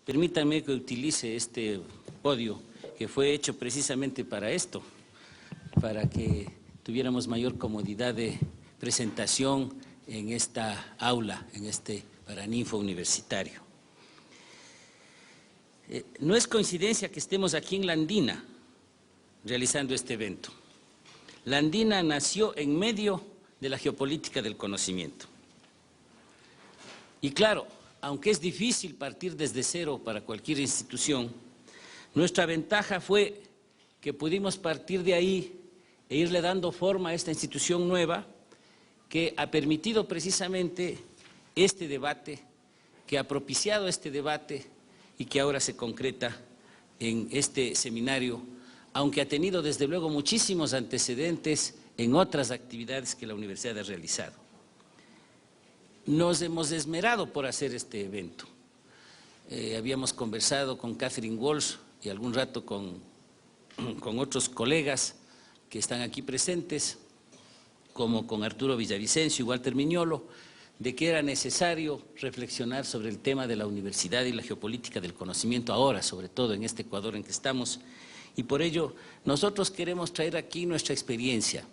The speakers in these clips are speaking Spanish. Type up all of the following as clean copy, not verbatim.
Permítanme que utilice este podio que fue hecho precisamente para esto, para que tuviéramos mayor comodidad de presentación en esta aula, en este Paraninfo universitario. No es coincidencia que estemos aquí en la Andina realizando este evento. La Andina nació en medio de la geopolítica del conocimiento. Y claro, aunque es difícil partir desde cero para cualquier institución, nuestra ventaja fue que pudimos partir de ahí e irle dando forma a esta institución nueva que ha permitido precisamente este debate, que ha propiciado este debate y que ahora se concreta en este seminario, aunque ha tenido desde luego muchísimos antecedentes en otras actividades que la universidad ha realizado. Nos hemos esmerado por hacer este evento. Habíamos conversado con Catherine Walsh y algún rato con otros colegas que están aquí presentes, como con Arturo Villavicencio y Walter Miñolo, de que era necesario reflexionar sobre el tema de la universidad y la geopolítica del conocimiento ahora, sobre todo en este Ecuador en que estamos, y por ello nosotros queremos traer aquí nuestra experiencia.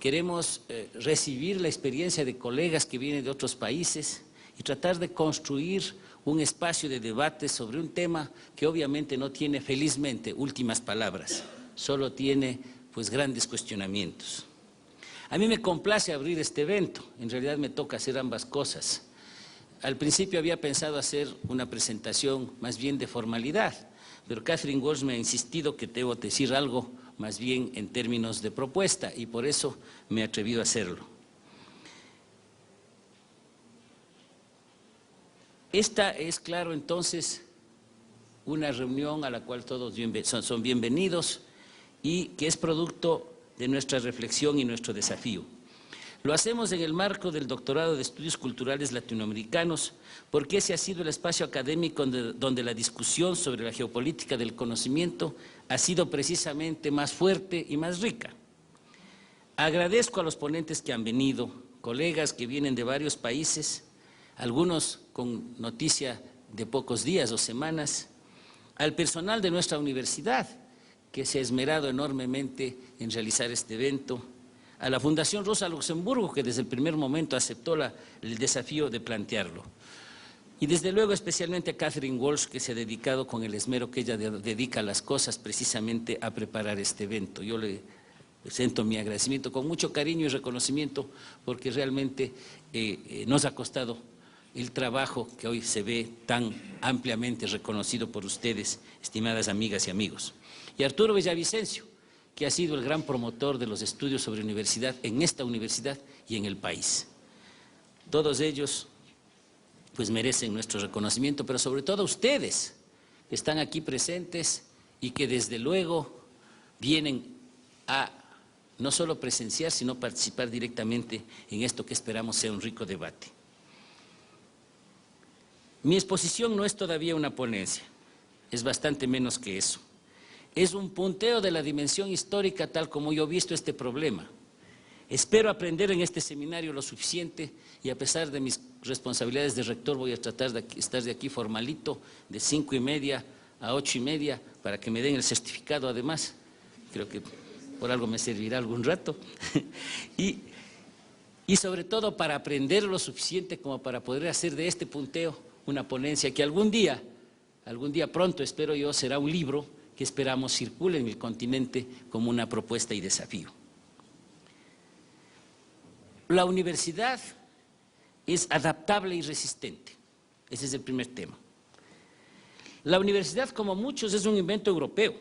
Queremos recibir la experiencia de colegas que vienen de otros países y tratar de construir un espacio de debate sobre un tema que obviamente no tiene, felizmente, últimas palabras, solo tiene pues grandes cuestionamientos. A mí me complace abrir este evento, en realidad me toca hacer ambas cosas. Al principio había pensado hacer una presentación más bien de formalidad, pero Catherine Walsh me ha insistido que debo decir algo más bien en términos de propuesta, y por eso me he atrevido a hacerlo. Esta es, claro, entonces, una reunión a la cual todos son bienvenidos y que es producto de nuestra reflexión y nuestro desafío. Lo hacemos en el marco del Doctorado de Estudios Culturales Latinoamericanos, porque ese ha sido el espacio académico donde la discusión sobre la geopolítica del conocimiento ha sido precisamente más fuerte y más rica. Agradezco a los ponentes que han venido, colegas que vienen de varios países, algunos con noticia de pocos días o semanas, al personal de nuestra universidad, que se ha esmerado enormemente en realizar este evento, a la Fundación Rosa Luxemburgo, que desde el primer momento aceptó el desafío de plantearlo. Y desde luego especialmente a Catherine Walsh, que se ha dedicado con el esmero que ella dedica a las cosas precisamente a preparar este evento. Yo le presento mi agradecimiento con mucho cariño y reconocimiento porque realmente nos ha costado el trabajo que hoy se ve tan ampliamente reconocido por ustedes, estimadas amigas y amigos. Y Arturo Villavicencio, que ha sido el gran promotor de los estudios sobre universidad en esta universidad y en el país. Todos ellos pues merecen nuestro reconocimiento, pero sobre todo ustedes que están aquí presentes y que desde luego vienen a no solo presenciar, sino participar directamente en esto que esperamos sea un rico debate. Mi exposición no es todavía una ponencia, es bastante menos que eso. Es un punteo de la dimensión histórica tal como yo he visto este problema. Espero aprender en este seminario lo suficiente y a pesar de mis responsabilidades de rector voy a tratar de estar de aquí formalito de 5:30 a 8:30 para que me den el certificado además. Creo que por algo me servirá algún rato. y sobre todo para aprender lo suficiente como para poder hacer de este punteo una ponencia que algún día pronto espero yo será un libro que esperamos circule en el continente como una propuesta y desafío. La universidad es adaptable y resistente. Ese es el primer tema. La universidad, como muchos, es un invento europeo,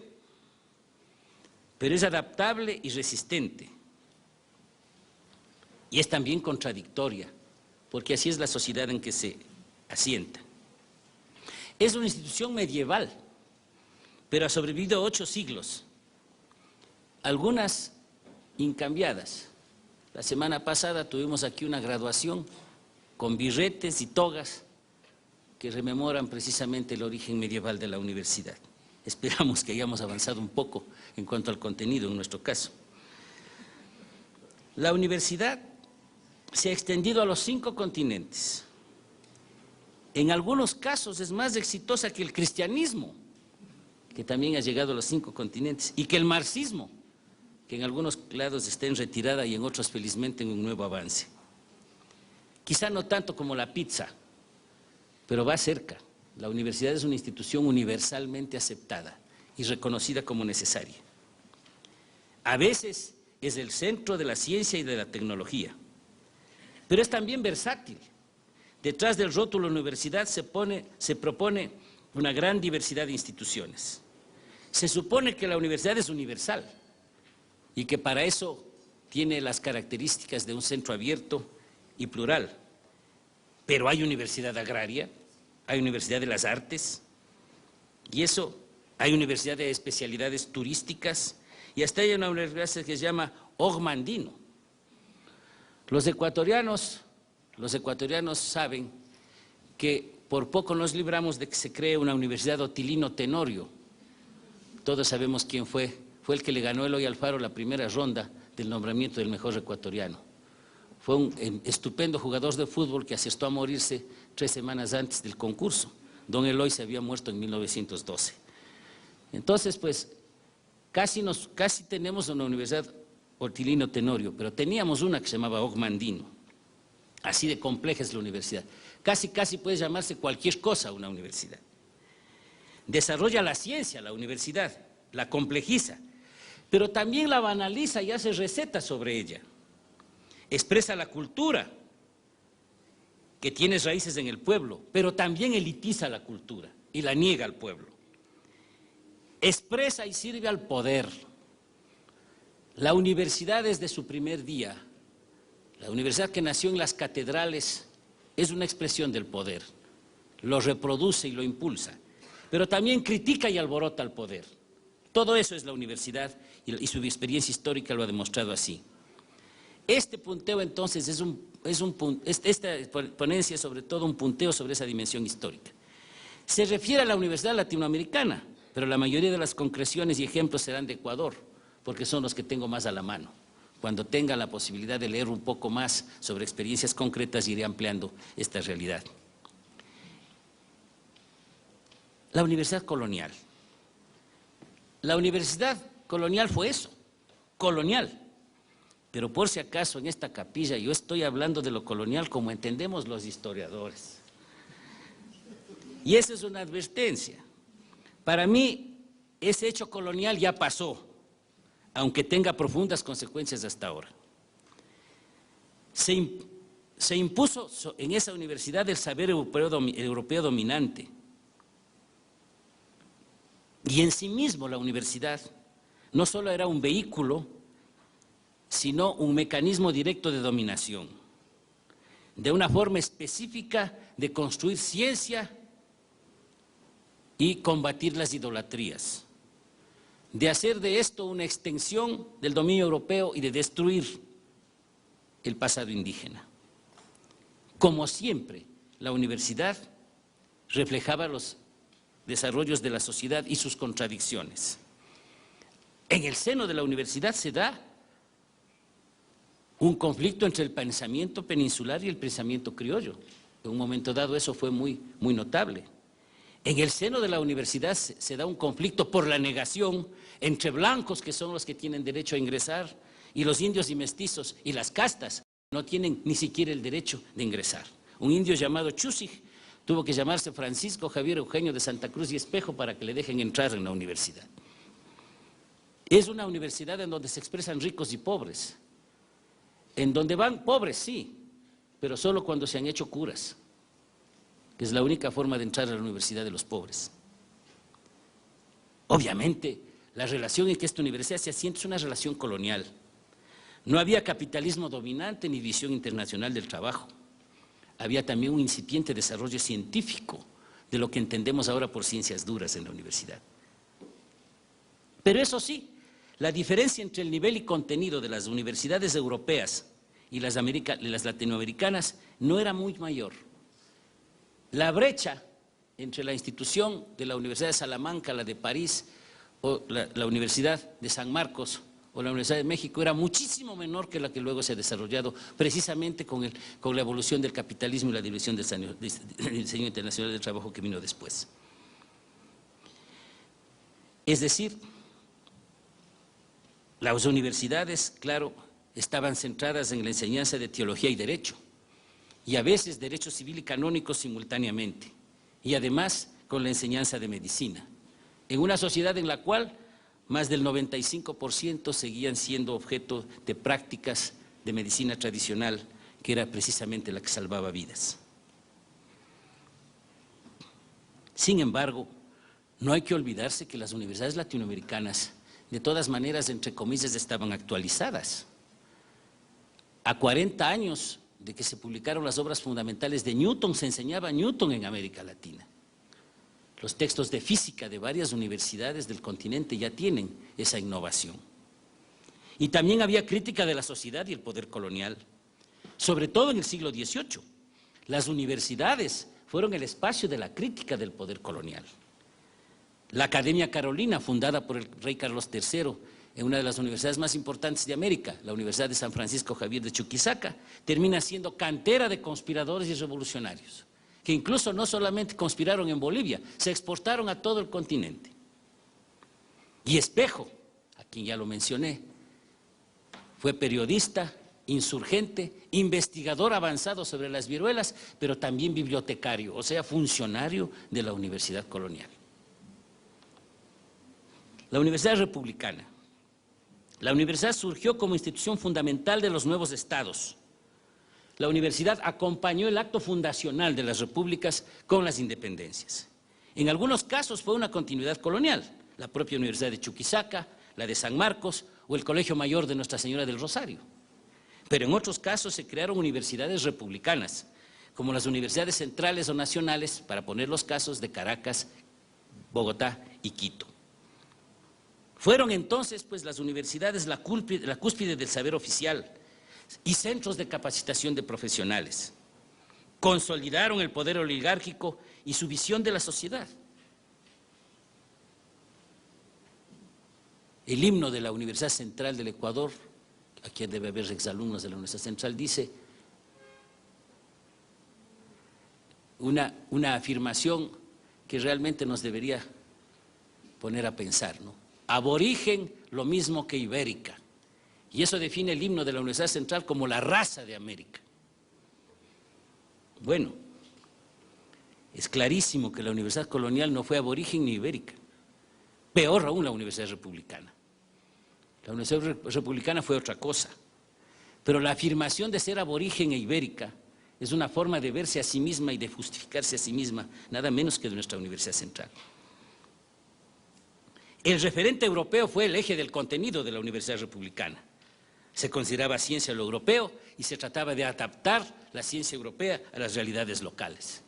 pero es adaptable y resistente. Y es también contradictoria, porque así es la sociedad en que se asienta. Es una institución medieval, pero ha sobrevivido 8 siglos, algunas incambiadas. La semana pasada tuvimos aquí una graduación con birretes y togas que rememoran precisamente el origen medieval de la universidad. Esperamos que hayamos avanzado un poco en cuanto al contenido en nuestro caso. La universidad se ha extendido a los 5 continentes. En algunos casos es más exitosa que el cristianismo, que también ha llegado a los 5 continentes, y que el marxismo, que en algunos lados está en retirada y en otros felizmente en un nuevo avance. Quizá no tanto como la pizza, pero va cerca. La universidad es una institución universalmente aceptada y reconocida como necesaria. A veces es el centro de la ciencia y de la tecnología, pero es también versátil. Detrás del rótulo universidad se propone una gran diversidad de instituciones. Se supone que la universidad es universal y que para eso tiene las características de un centro abierto y plural. Pero hay universidad agraria, hay universidad de las artes, y eso, hay universidad de especialidades turísticas, y hasta hay una universidad que se llama Ogmandino. Los ecuatorianos saben que por poco nos libramos de que se cree una universidad Otilino Tenorio. Todos sabemos quién fue el que le ganó a Eloy Alfaro la primera ronda del nombramiento del mejor ecuatoriano. Fue un estupendo jugador de fútbol que asestó a morirse 3 semanas antes del concurso. Don Eloy se había muerto en 1912. Entonces, pues, casi tenemos una universidad Otilino Tenorio, pero teníamos una que se llamaba Ogmandino. Así de compleja es la universidad. Casi puede llamarse cualquier cosa una universidad. Desarrolla la ciencia, la universidad, la complejiza, pero también la banaliza y hace recetas sobre ella. Expresa la cultura, que tiene raíces en el pueblo, pero también elitiza la cultura y la niega al pueblo. Expresa y sirve al poder. La universidad desde su primer día, la universidad que nació en las catedrales, es una expresión del poder, lo reproduce y lo impulsa, pero también critica y alborota al poder. Todo eso es la universidad y su experiencia histórica lo ha demostrado así. Este punteo entonces esta ponencia es sobre todo un punteo sobre esa dimensión histórica. Se refiere a la universidad latinoamericana, pero la mayoría de las concreciones y ejemplos serán de Ecuador, porque son los que tengo más a la mano. Cuando tenga la posibilidad de leer un poco más sobre experiencias concretas, iré ampliando esta realidad. La universidad colonial. La universidad colonial fue eso, colonial. Pero por si acaso en esta capilla yo estoy hablando de lo colonial como entendemos los historiadores. Y esa es una advertencia. Para mí, ese hecho colonial ya pasó, aunque tenga profundas consecuencias hasta ahora. Se impuso en esa universidad el saber europeo dominante. Y en sí mismo la universidad no solo era un vehículo, sino un mecanismo directo de dominación, de una forma específica de construir ciencia y combatir las idolatrías, de hacer de esto una extensión del dominio europeo y de destruir el pasado indígena. Como siempre, la universidad reflejaba los desarrollos de la sociedad y sus contradicciones. En el seno de la universidad se da un conflicto entre el pensamiento peninsular y el pensamiento criollo. En un momento dado eso fue muy notable. En el seno de la universidad se da un conflicto por la negación entre blancos, que son los que tienen derecho a ingresar, y los indios y mestizos, y las castas no tienen ni siquiera el derecho de ingresar. Un indio llamado Chusig tuvo que llamarse Francisco Javier Eugenio de Santa Cruz y Espejo para que le dejen entrar en la universidad. Es una universidad en donde se expresan ricos y pobres, en donde van pobres, sí, pero solo cuando se han hecho curas, que es la única forma de entrar a la universidad de los pobres. Obviamente, la relación en que esta universidad se asienta es una relación colonial. No había capitalismo dominante ni visión internacional del trabajo. Había también un incipiente desarrollo científico de lo que entendemos ahora por ciencias duras en la universidad. Pero eso sí, la diferencia entre el nivel y contenido de las universidades europeas y las latinoamericanas no era muy mayor. La brecha entre la institución de la Universidad de Salamanca, la de París o la Universidad de San Marcos o la Universidad de México era muchísimo menor que la que luego se ha desarrollado precisamente con la evolución del capitalismo y la división del diseño internacional del trabajo que vino después. Es decir, las universidades, claro, estaban centradas en la enseñanza de teología y derecho, y a veces derecho civil y canónico simultáneamente, y además con la enseñanza de medicina, en una sociedad en la cual más del 95% seguían siendo objeto de prácticas de medicina tradicional, que era precisamente la que salvaba vidas. Sin embargo, no hay que olvidarse que las universidades latinoamericanas, de todas maneras, entre comillas, estaban actualizadas. A 40 años de que se publicaron las obras fundamentales de Newton, se enseñaba Newton en América Latina. Los textos de física de varias universidades del continente ya tienen esa innovación. Y también había crítica de la sociedad y el poder colonial, sobre todo en el siglo XVIII. Las universidades fueron el espacio de la crítica del poder colonial. La Academia Carolina, fundada por el rey Carlos III, en una de las universidades más importantes de América, la Universidad de San Francisco Javier de Chuquisaca, termina siendo cantera de conspiradores y revolucionarios, que incluso no solamente conspiraron en Bolivia, se exportaron a todo el continente. Y Espejo, a quien ya lo mencioné, fue periodista, insurgente, investigador avanzado sobre las viruelas, pero también bibliotecario, o sea, funcionario de la Universidad Colonial. La Universidad Republicana. La universidad surgió como institución fundamental de los nuevos estados. La universidad acompañó el acto fundacional de las repúblicas con las independencias. En algunos casos fue una continuidad colonial, la propia Universidad de Chuquisaca, la de San Marcos o el Colegio Mayor de Nuestra Señora del Rosario. Pero en otros casos se crearon universidades republicanas, como las universidades centrales o nacionales, para poner los casos de Caracas, Bogotá y Quito. Fueron entonces pues las universidades la cúspide del saber oficial y centros de capacitación de profesionales. Consolidaron el poder oligárquico y su visión de la sociedad. El himno de la Universidad Central del Ecuador, aquí debe haber exalumnos de la Universidad Central, dice una afirmación que realmente nos debería poner a pensar, ¿no? Aborigen lo mismo que ibérica. Y eso define el himno de la Universidad Central como la raza de América. Bueno, es clarísimo que la Universidad Colonial no fue aborigen ni ibérica. Peor aún la Universidad Republicana. La Universidad Republicana fue otra cosa. Pero la afirmación de ser aborigen e ibérica es una forma de verse a sí misma y de justificarse a sí misma, nada menos que de nuestra Universidad Central. El referente europeo fue el eje del contenido de la Universidad Republicana. Se consideraba ciencia lo europeo y se trataba de adaptar la ciencia europea a las realidades locales.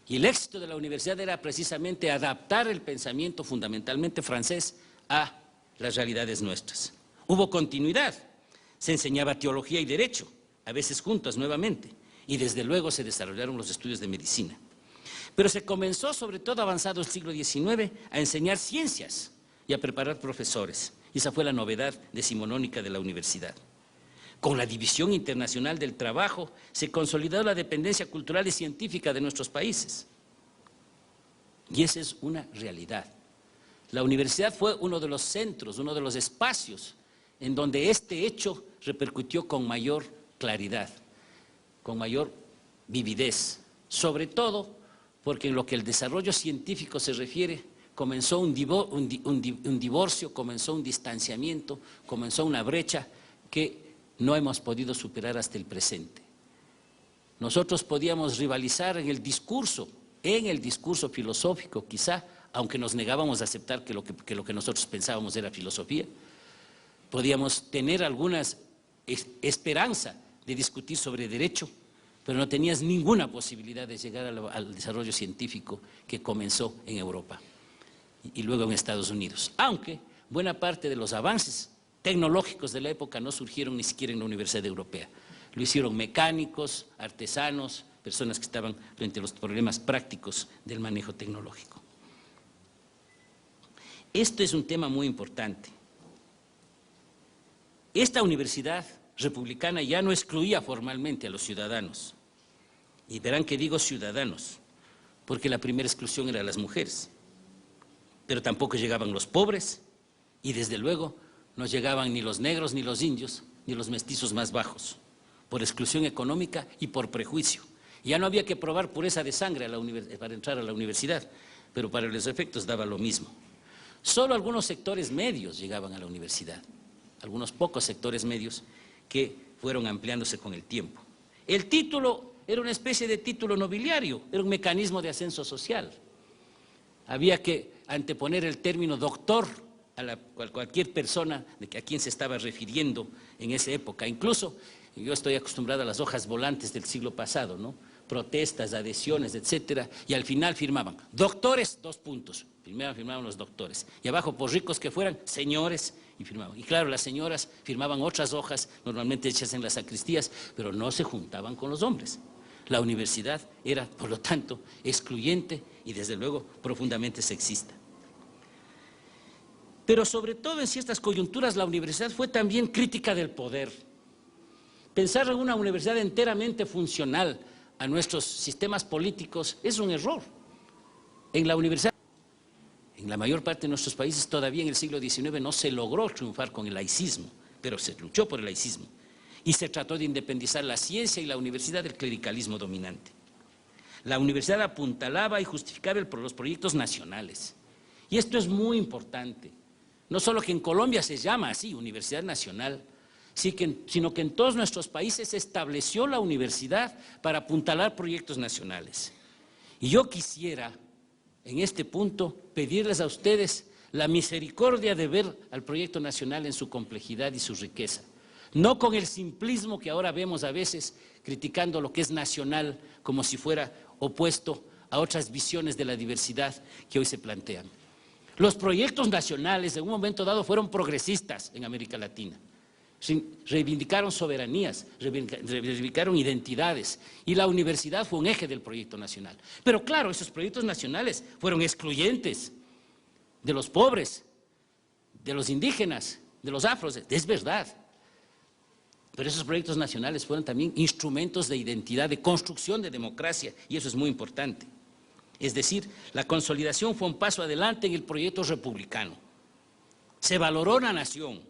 Y el éxito de la universidad era precisamente adaptar el pensamiento fundamentalmente francés a las realidades nuestras. Hubo continuidad, se enseñaba teología y derecho, a veces juntas nuevamente, y desde luego se desarrollaron los estudios de medicina. Pero se comenzó, sobre todo avanzado el siglo XIX, a enseñar ciencias y a preparar profesores. Y esa fue la novedad decimonónica de la universidad. Con la división internacional del trabajo se consolidó la dependencia cultural y científica de nuestros países. Y esa es una realidad. La universidad fue uno de los centros, uno de los espacios en donde este hecho repercutió con mayor claridad, con mayor vividez, sobre todo porque en lo que el desarrollo científico se refiere, comenzó un divorcio, comenzó un distanciamiento, comenzó una brecha que no hemos podido superar hasta el presente. Nosotros podíamos rivalizar en el discurso filosófico quizá, aunque nos negábamos a aceptar que lo que nosotros pensábamos era filosofía. Podíamos tener alguna esperanza de discutir sobre derecho, pero no tenías ninguna posibilidad de llegar al desarrollo científico que comenzó en Europa y luego en Estados Unidos. Aunque buena parte de los avances tecnológicos de la época no surgieron ni siquiera en la Universidad Europea. Lo hicieron mecánicos, artesanos, personas que estaban frente a los problemas prácticos del manejo tecnológico. Esto es un tema muy importante. Esta universidad republicana ya no excluía formalmente a los ciudadanos. Y verán que digo ciudadanos, porque la primera exclusión era las mujeres. Pero tampoco llegaban los pobres y desde luego no llegaban ni los negros, ni los indios, ni los mestizos más bajos, por exclusión económica y por prejuicio. Ya no había que probar pureza de sangre para entrar a la universidad, pero para los efectos daba lo mismo. Solo algunos sectores medios llegaban a la universidad, algunos pocos sectores medios que fueron ampliándose con el tiempo. El título era una especie de título nobiliario, era un mecanismo de ascenso social. Había que anteponer el término doctor a cualquier persona a quien se estaba refiriendo en esa época. Incluso, yo estoy acostumbrado a las hojas volantes del siglo pasado, ¿no? Protestas, adhesiones, etcétera, y al final firmaban doctores, 2 puntos. Primero firmaban los doctores, y abajo, por ricos que fueran, señores, y firmaban. Y claro, las señoras firmaban otras hojas, normalmente hechas en las sacristías, pero no se juntaban con los hombres. La universidad era, por lo tanto, excluyente y desde luego profundamente sexista. Pero sobre todo en ciertas coyunturas la universidad fue también crítica del poder. Pensar en una universidad enteramente funcional a nuestros sistemas políticos es un error. En la universidad, en la mayor parte de nuestros países todavía en el siglo XIX no se logró triunfar con el laicismo, pero se luchó por el laicismo. Y se trató de independizar la ciencia y la universidad del clericalismo dominante. La universidad apuntalaba y justificaba los proyectos nacionales. Y esto es muy importante. No solo que en Colombia se llama así, Universidad Nacional, sino que en todos nuestros países se estableció la universidad para apuntalar proyectos nacionales. Y yo quisiera, en este punto, pedirles a ustedes la misericordia de ver al proyecto nacional en su complejidad y su riqueza. No con el simplismo que ahora vemos a veces criticando lo que es nacional como si fuera opuesto a otras visiones de la diversidad que hoy se plantean. Los proyectos nacionales en un momento dado fueron progresistas en América Latina. Reivindicaron soberanías, reivindicaron identidades y la universidad fue un eje del proyecto nacional. Pero claro, esos proyectos nacionales fueron excluyentes de los pobres, de los indígenas, de los afros, es verdad. Pero esos proyectos nacionales fueron también instrumentos de identidad, de construcción de democracia, y eso es muy importante. Es decir, la consolidación fue un paso adelante en el proyecto republicano. Se valoró la nación,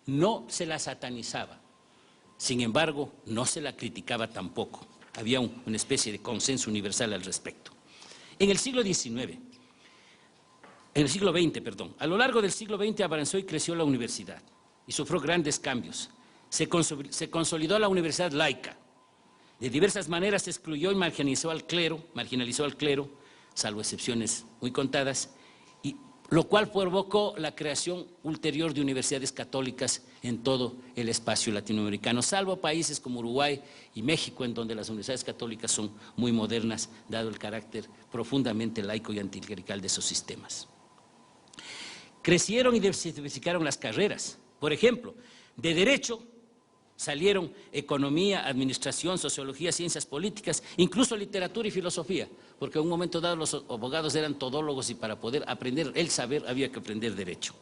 no se la satanizaba. Sin embargo, no se la criticaba tampoco. Había una especie de consenso universal al respecto. En el siglo XIX, a lo largo del siglo XX avanzó y creció la universidad y sufrió grandes cambios. Se consolidó la universidad laica. De diversas maneras se excluyó y marginalizó al clero, salvo excepciones muy contadas, y lo cual provocó la creación ulterior de universidades católicas en todo el espacio latinoamericano, salvo países como Uruguay y México, en donde las universidades católicas son muy modernas, dado el carácter profundamente laico y anticlerical de esos sistemas. Crecieron y diversificaron las carreras. Por ejemplo, de Derecho salieron economía, administración, sociología, ciencias políticas, incluso literatura y filosofía, porque en un momento dado los abogados eran todólogos y para poder aprender el saber había que aprender derecho.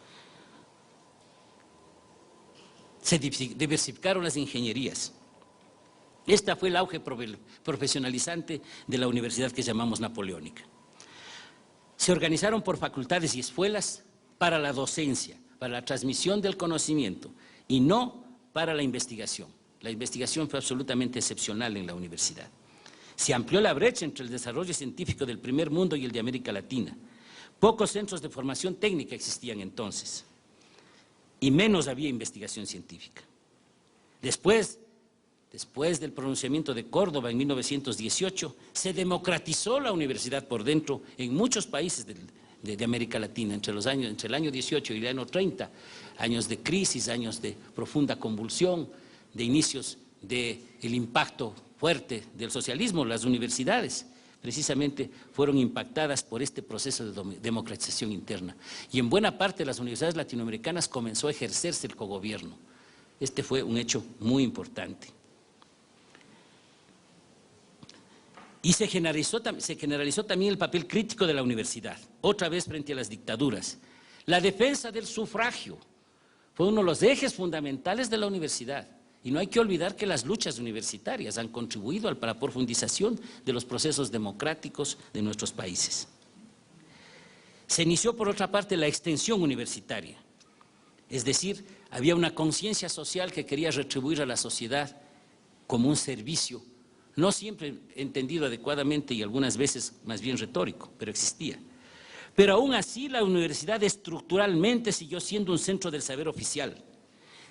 Se diversificaron las ingenierías. Este fue el auge profesionalizante de la universidad que llamamos napoleónica. Se organizaron por facultades y escuelas para la docencia, para la transmisión del conocimiento y no para la investigación. La investigación fue absolutamente excepcional en la universidad. Se amplió la brecha entre el desarrollo científico del primer mundo y el de América Latina. Pocos centros de formación técnica existían entonces y menos había investigación científica. Después del pronunciamiento de Córdoba en 1918, se democratizó la universidad por dentro en muchos países de América Latina, entre el año 18 y el año 30, años de crisis, años de profunda convulsión, de inicios del impacto fuerte del socialismo. Las universidades precisamente fueron impactadas por este proceso de democratización interna. Y en buena parte de las universidades latinoamericanas comenzó a ejercerse el cogobierno. Este fue un hecho muy importante. Y se generalizó también el papel crítico de la universidad, otra vez frente a las dictaduras. La defensa del sufragio fue uno de los ejes fundamentales de la universidad. Y no hay que olvidar que las luchas universitarias han contribuido a la profundización de los procesos democráticos de nuestros países. Se inició, por otra parte, la extensión universitaria. Es decir, había una conciencia social que quería retribuir a la sociedad como un servicio, no siempre entendido adecuadamente y algunas veces más bien retórico, pero existía. Pero aún así la universidad estructuralmente siguió siendo un centro del saber oficial,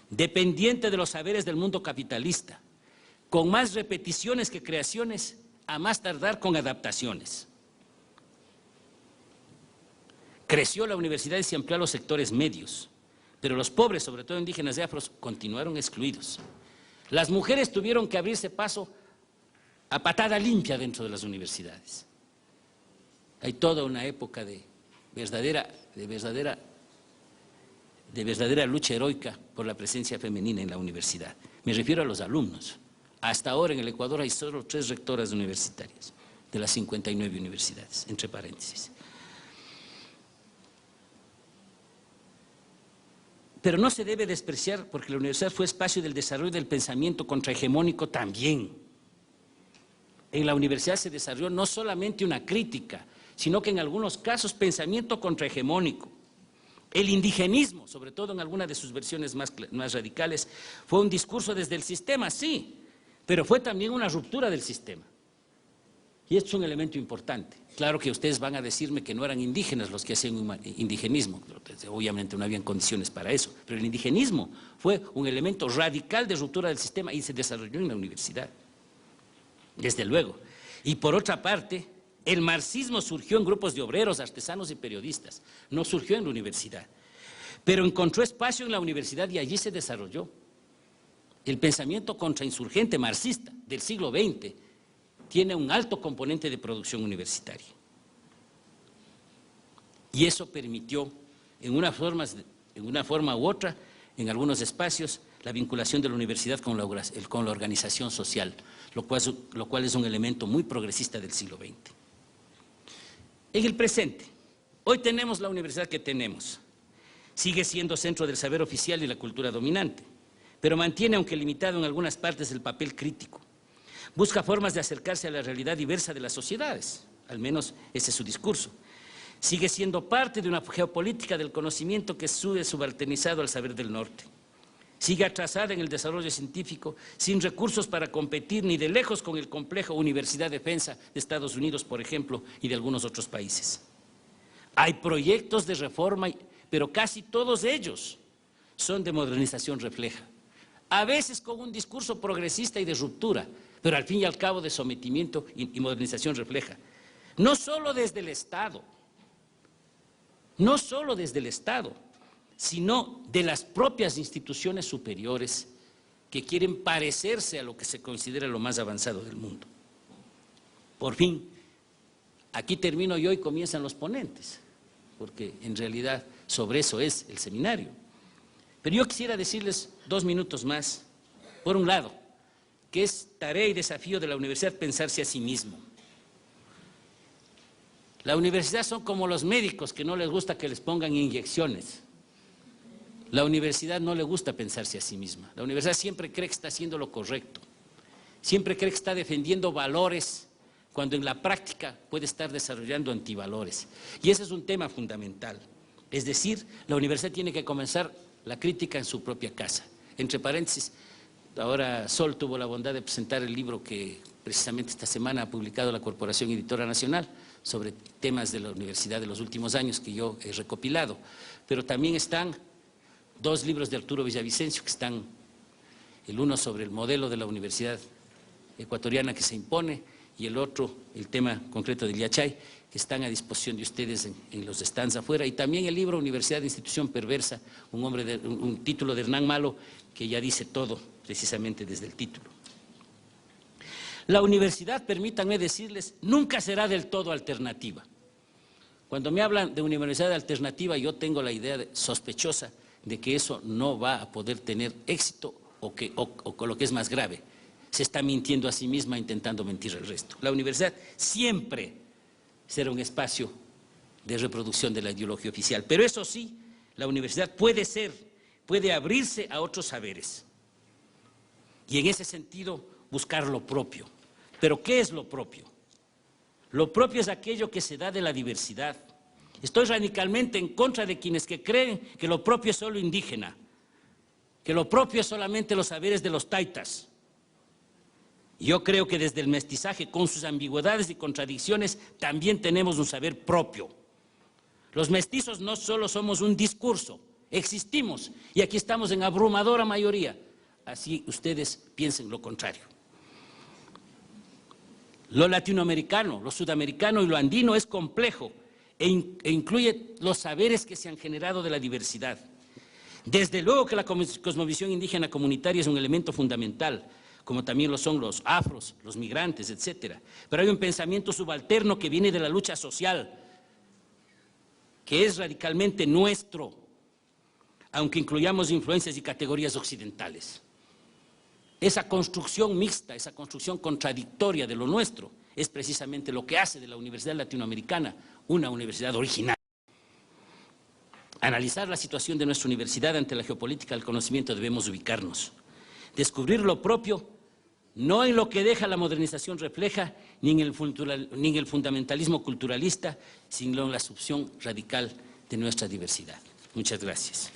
dependiente de los saberes del mundo capitalista, con más repeticiones que creaciones, a más tardar con adaptaciones. Creció la universidad y se amplió a los sectores medios, pero los pobres, sobre todo indígenas y afros, continuaron excluidos. Las mujeres tuvieron que abrirse paso a patada limpia dentro de las universidades. Hay toda una época de verdadera lucha heroica por la presencia femenina en la universidad. Me refiero a los alumnos. Hasta ahora en el Ecuador hay solo 3 rectoras universitarias de las 59 universidades, entre paréntesis. Pero no se debe despreciar porque la universidad fue espacio del desarrollo del pensamiento contrahegemónico también. En la universidad se desarrolló no solamente una crítica, sino que en algunos casos pensamiento contrahegemónico. El indigenismo, sobre todo en alguna de sus versiones más radicales, fue un discurso desde el sistema, sí, pero fue también una ruptura del sistema. Y esto es un elemento importante. Claro que ustedes van a decirme que no eran indígenas los que hacían indigenismo, obviamente no habían condiciones para eso, pero el indigenismo fue un elemento radical de ruptura del sistema y se desarrolló en la universidad, desde luego. Y por otra parte, el marxismo surgió en grupos de obreros, artesanos y periodistas, no surgió en la universidad, pero encontró espacio en la universidad y allí se desarrolló. El pensamiento contrainsurgente marxista del siglo XX tiene un alto componente de producción universitaria. Y eso permitió, en una forma u otra, en algunos espacios, la vinculación de la universidad con la organización social, lo cual es un elemento muy progresista del siglo XX. En el presente, hoy tenemos la universidad que tenemos. Sigue siendo centro del saber oficial y la cultura dominante, pero mantiene, aunque limitado en algunas partes, el papel crítico. Busca formas de acercarse a la realidad diversa de las sociedades, al menos ese es su discurso. Sigue siendo parte de una geopolítica del conocimiento que sube subalternizado al saber del norte. Sigue atrasada en el desarrollo científico, sin recursos para competir ni de lejos con el complejo Universidad Defensa de Estados Unidos, por ejemplo, y de algunos otros países. Hay proyectos de reforma, pero casi todos ellos son de modernización refleja. A veces con un discurso progresista y de ruptura, pero al fin y al cabo de sometimiento y modernización refleja. No solo desde el Estado, sino de las propias instituciones superiores que quieren parecerse a lo que se considera lo más avanzado del mundo. Por fin, aquí termino yo y comienzan los ponentes, porque en realidad sobre eso es el seminario. Pero yo quisiera decirles 2 minutos más, por un lado, que es tarea y desafío de la universidad pensarse a sí mismo. La universidad son como los médicos que no les gusta que les pongan inyecciones. La universidad no le gusta pensarse a sí misma. La universidad siempre cree que está haciendo lo correcto. Siempre cree que está defendiendo valores cuando en la práctica puede estar desarrollando antivalores. Y ese es un tema fundamental. Es decir, la universidad tiene que comenzar la crítica en su propia casa. Entre paréntesis, ahora Sol tuvo la bondad de presentar el libro que precisamente esta semana ha publicado la Corporación Editora Nacional sobre temas de la universidad de los últimos años que yo he recopilado. Pero también están 2 libros de Arturo Villavicencio que están, el uno sobre el modelo de la universidad ecuatoriana que se impone y el otro, el tema concreto del Yachay, que están a disposición de ustedes en los stands afuera, y también el libro Universidad de Institución Perversa, un título de Hernán Malo que ya dice todo precisamente desde el título. La universidad, permítanme decirles, nunca será del todo alternativa. Cuando me hablan de universidad alternativa, yo tengo la idea sospechosa de que eso no va a poder tener éxito o lo que es más grave, se está mintiendo a sí misma intentando mentir al resto. La universidad siempre será un espacio de reproducción de la ideología oficial, pero eso sí, la universidad puede ser puede abrirse a otros saberes y en ese sentido buscar lo propio. ¿Pero qué es lo propio? Lo propio es aquello que se da de la diversidad. Estoy radicalmente en contra de quienes que creen que lo propio es solo indígena, que lo propio es solamente los saberes de los taitas. Yo creo que desde el mestizaje, con sus ambigüedades y contradicciones, también tenemos un saber propio. Los mestizos no solo somos un discurso, existimos y aquí estamos en abrumadora mayoría. Así ustedes piensen lo contrario. Lo latinoamericano, lo sudamericano y lo andino es complejo e incluye los saberes que se han generado de la diversidad. Desde luego que la cosmovisión indígena comunitaria es un elemento fundamental, como también lo son los afros, los migrantes, etcétera. Pero hay un pensamiento subalterno que viene de la lucha social, que es radicalmente nuestro, aunque incluyamos influencias y categorías occidentales. Esa construcción mixta, esa construcción contradictoria de lo nuestro, es precisamente lo que hace de la Universidad Latinoamericana una universidad original. Analizar la situación de nuestra universidad ante la geopolítica del conocimiento debemos ubicarnos. Descubrir lo propio, no en lo que deja la modernización refleja, ni en el fundamentalismo culturalista, sino en la asunción radical de nuestra diversidad. Muchas gracias.